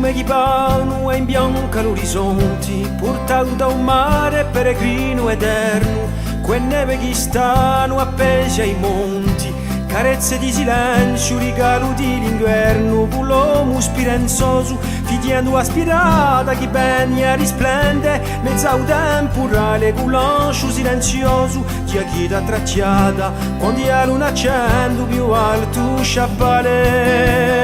lume che vanno e imbianca l'orizzonte, portato da un mare peregrino eterno, quelle neve che stanno appese ai monti, carezze di silenzio, regalo di l'inverno, con l'uomo spirenzoso, fidiendo aspirata che begna risplende, mezza un temporale, con l'ancio silenzioso, di achita tracciata, quando la luna accende più alto sciappale.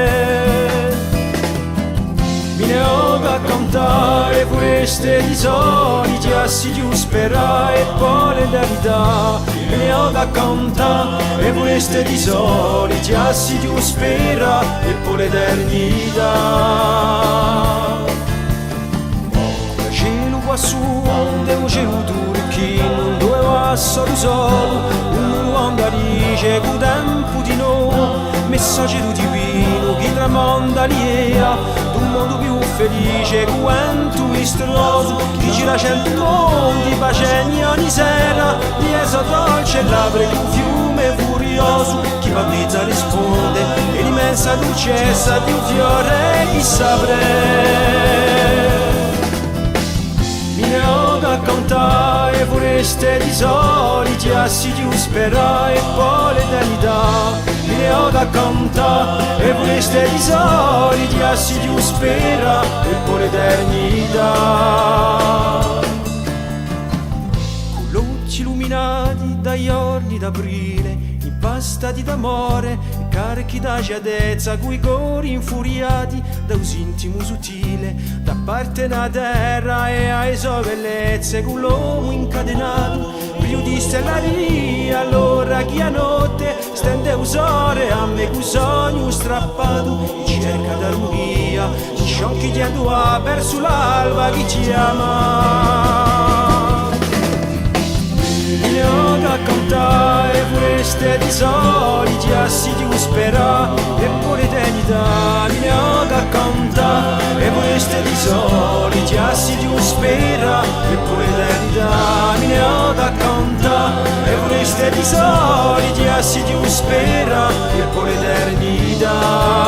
Mi ne ho da cantare queste risori, ti assidio spera e poi l'eternità. Mi ne ho da cantare queste risori, ti assidio spera e poi l'eternità. Come cielo qua su, onde un cielo turchino, dove va solo, un uomo dice che tempo di noi, messaggero divino che tramonda l'idea d'un mondo più felice, quanto istroso, chi gira 100 mondi, pacegni ogni sera, lieso dolce labbra di un fiume furioso, chi battezza risponde, e l'immensa dolcezza di un fiore chi saprei. Mi ne ho da cantare foreste di soli, ti assidio spera e poi l'eternità. Mi ne ho da cantare foreste di soli, ti assidio spera e poi l'eternità. Con gli occhi illuminati dagli orli d'aprile, impastati d'amore, carichi da giadezza, coi cori infuriati da un intimo sottile, da parte da terra e ai sue bellezze, con l'uomo incatenato, più di stellaria, allora chi a notte stende usore a me con sogno strappato, in cerca d'armonia, in sciocchi di andua verso l'alba chi ti ama. Mi ne ho da cantare queste di soli, ti assidio spera e poi l'eternità. Mi ne ho da cantare queste di soli, ti assidio spera e poi l'eternità. Mi ne ho da cantare queste di soli, ti assidio spera e poi l'eternità.